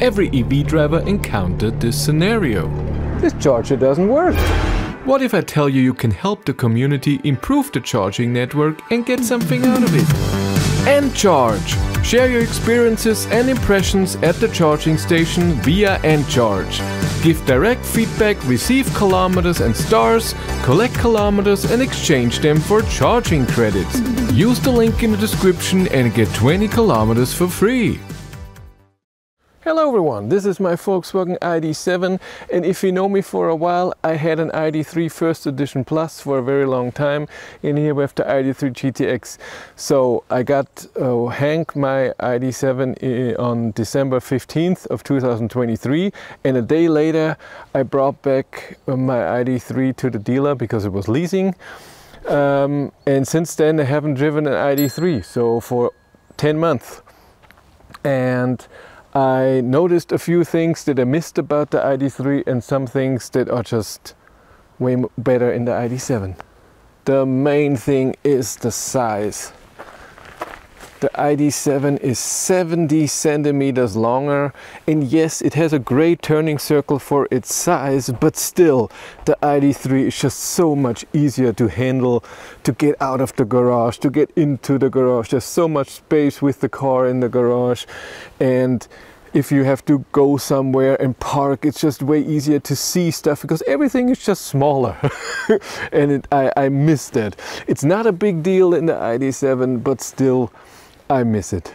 Every EV driver encountered this scenario. This charger doesn't work. What if I tell you you can help the community improve the charging network and get something out of it? N-Charge! Share your experiences and impressions at the charging station via N-Charge. Give direct feedback, receive kilometers and stars, collect kilometers and exchange them for charging credits. Use the link in the description and get 20 kilometers for free. Hello everyone, this is my Volkswagen ID.7, and if you know me for a while, I had an ID.3 First Edition Plus for a very long time, and here we have the ID.3 GTX. So I got Hank my ID.7 on December 15th of 2023, and a day later I brought back my ID.3 to the dealer because it was leasing. And since then I haven't driven an ID.3, so for 10 months. And I noticed a few things that I missed about the ID.3 and some things that are just way better in the ID.7. The main thing is the size. The ID.7 is 70 centimeters longer, and yes, it has a great turning circle for its size, but still, the ID.3 is just so much easier to handle, to get out of the garage, to get into the garage. There's so much space with the car in the garage, and if you have to go somewhere and park, it's just way easier to see stuff because everything is just smaller. And I miss that. It's not a big deal in the ID.7, but still, I miss it.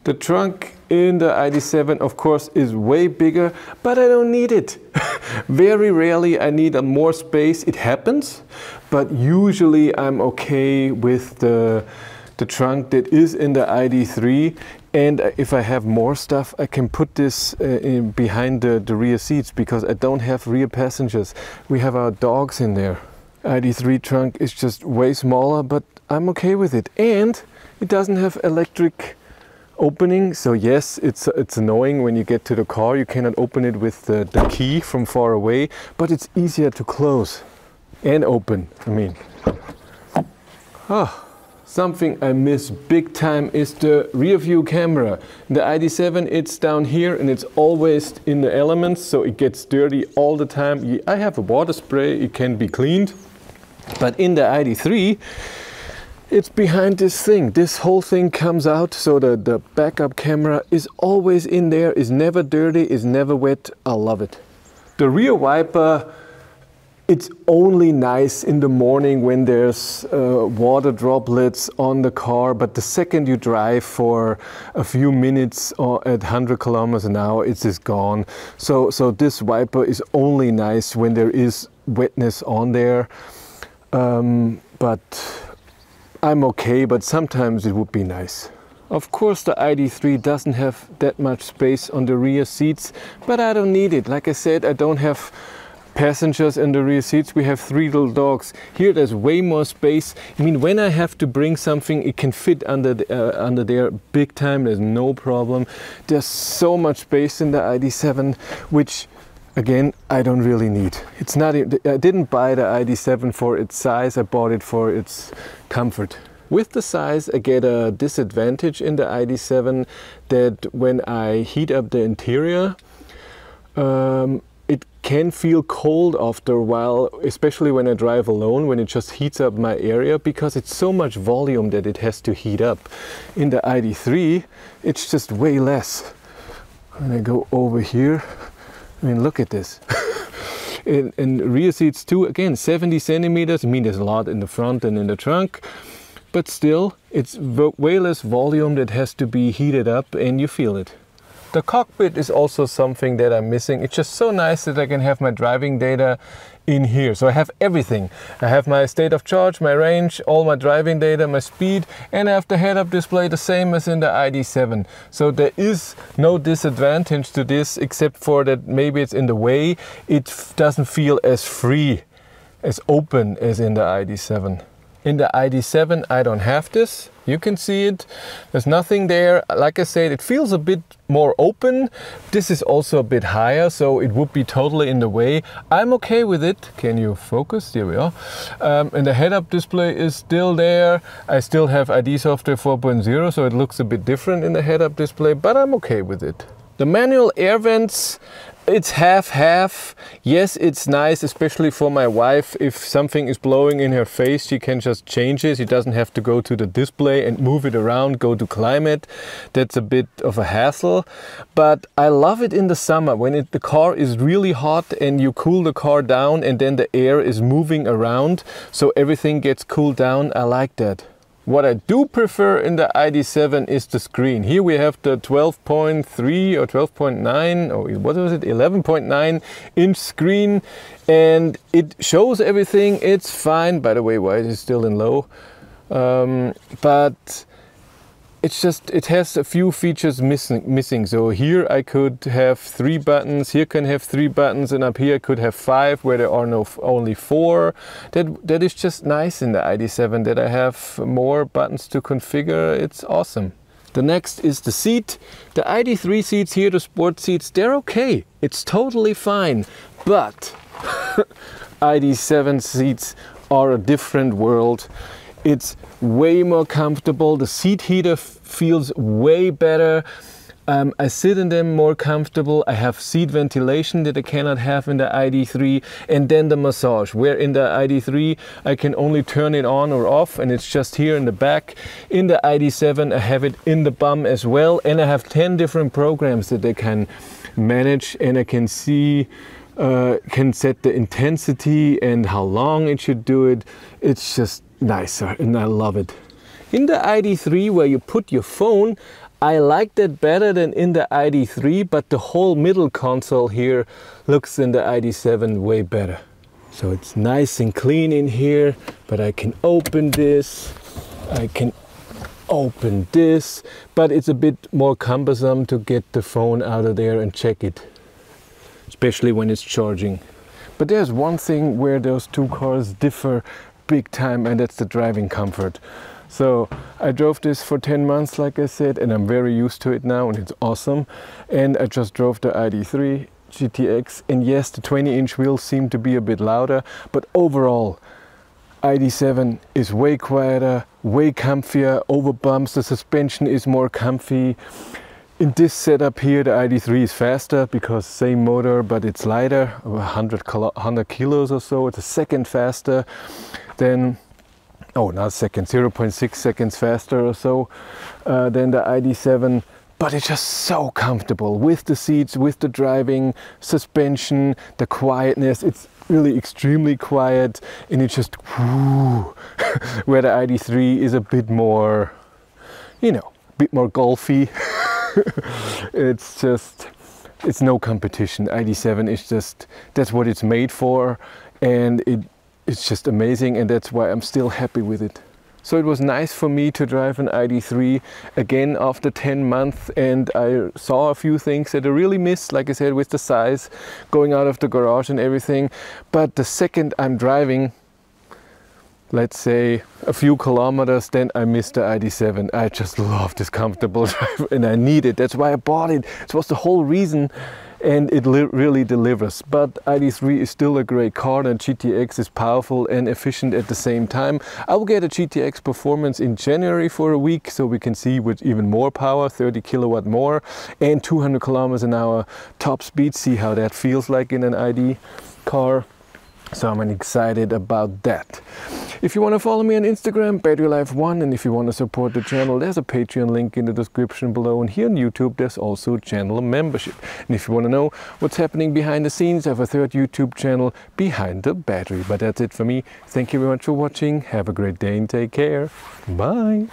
The trunk in the ID.7, of course, is way bigger, but I don't need it. Very rarely I need more space. It happens, but usually I'm okay with the trunk that is in the ID.3. And if I have more stuff, I can put this behind the rear seats because I don't have rear passengers. We have our dogs in there. ID.3 trunk is just way smaller, but I'm okay with it. And it doesn't have electric opening, so yes, it's annoying when you get to the car. You cannot open it with the key from far away, but it's easier to close and open, I mean. Something I miss big time is the rear view camera. In the ID.7 it's down here and it's always in the elements, so it gets dirty all the time. I have a water spray, it can be cleaned, but in the ID.3 it's behind this thing. This whole thing comes out, so the backup camera is always in there, is never dirty, is never wet. I love it. The rear wiper, it's only nice in the morning when there's water droplets on the car, but the second you drive for a few minutes or at 100 kilometers an hour, it's just gone. So this wiper is only nice when there is wetness on there. But I'm okay, but sometimes it would be nice. Of course, the ID.3 doesn't have that much space on the rear seats, but I don't need it. Like I said, I don't have passengers in the rear seats. We have 3 little dogs. Here there's way more space. I mean, when I have to bring something, it can fit under there big time. There's no problem. There's so much space in the ID.7, which again, I don't really need. It's not. I didn't buy the ID.7 for its size, I bought it for its comfort. With the size, I get a disadvantage in the ID.7 that when I heat up the interior, it can feel cold after a while, especially when I drive alone, when it just heats up my area, because it's so much volume that it has to heat up. In the ID.3, it's just way less. When I go over here, I mean, look at this. And rear seats too, again, 70 centimeters. I mean, there's a lot in the front and in the trunk, but still, it's way less volume that has to be heated up and you feel it. The cockpit is also something that I'm missing. It's just so nice that I can have my driving data in here. So I have everything. I have my state of charge, my range, all my driving data, my speed, and I have the head-up display the same as in the ID.7. So there is no disadvantage to this except for that maybe it's in the way. It doesn't feel as free, as open as in the ID.7. In the ID.7 I don't have this. You can see it. There's nothing there. Like I said, it feels a bit more open. This is also a bit higher, so it would be totally in the way. I'm okay with it. Can you focus? Here we are. And the head-up display is still there. I still have ID software 4.0, so it looks a bit different in the head-up display, but I'm okay with it. The manual air vents, it's half-half. Yes, it's nice, especially for my wife. If something is blowing in her face, she can just change it. She doesn't have to go to the display and move it around, go to climate. That's a bit of a hassle. But I love it in the summer when the car is really hot and you cool the car down and then the air is moving around, so everything gets cooled down. I like that. What I do prefer in the ID.7 is the screen. Here we have the 12.3 or 12.9 or what was it, 11.9 inch screen, and it shows everything. It's fine. By the way, why is it still in low? But it's just, it has a few features missing. So here I could have 3 buttons, here can have 3 buttons, and up here I could have 5 where there are only 4. That is just nice in the ID.7 that I have more buttons to configure. It's awesome. The next is the seat. The ID.3 seats here, the sport seats, they're okay. It's totally fine. But ID.7 seats are a different world. It's way more comfortable. The seat heater feels way better. I sit in them more comfortable. I have seat ventilation that I cannot have in the ID.3, and then the massage, where in the ID.3 I can only turn it on or off, and it's just here in the back. In the ID.7 I have it in the bum as well, and I have 10 different programs that I can manage, and I can see can set the intensity and how long it should do it. It's just nicer and I love it. In the ID.3 where you put your phone, I like that better than in the ID.3, but the whole middle console here looks in the ID.7 way better. So it's nice and clean in here, but I can open this, I can open this, but it's a bit more cumbersome to get the phone out of there and check it, especially when it's charging. But there's one thing where those two cars differ big time, and that's the driving comfort. So I drove this for 10 months, like I said, and I'm very used to it now, and it's awesome. And I just drove the ID.3 GTX, and yes, the 20-inch wheels seem to be a bit louder, but overall ID.7 is way quieter, way comfier. Over bumps the suspension is more comfy. In this setup here, the ID.3 is faster because same motor, but it's lighter, 100 kilos or so. It's a second faster than, oh, not a second, 0.6 seconds faster or so than the ID.7. But it's just so comfortable with the seats, with the driving, suspension, the quietness. It's really extremely quiet, and it's just whoo, where the ID.3 is a bit more, you know, a bit more golfy. It's just, it's no competition. ID.7 is just, that's what it's made for, and it's just amazing, and that's why I'm still happy with it. So it was nice for me to drive an ID.3 again after 10 months, and I saw a few things that I really missed, like I said, with the size, going out of the garage and everything. But the second I'm driving, let's say a few kilometers, then I miss the ID.7. I just love this comfortable drive, and I need it. That's why I bought it. It was the whole reason, and it really delivers. But ID.3 is still a great car, and GTX is powerful and efficient at the same time. I will get a GTX Performance in January for a week, so we can see with even more power, 30 kilowatt more, and 200 kilometers an hour top speed. See how that feels like in an ID car. So I'm excited about that. If you want to follow me on Instagram, BatteryLife1, and if you want to support the channel, there's a Patreon link in the description below, and here on YouTube there's also channel membership. And if you want to know what's happening behind the scenes, I have a third YouTube channel, Behind the Battery. But that's it for me. Thank you very much for watching. Have a great day and take care. Bye.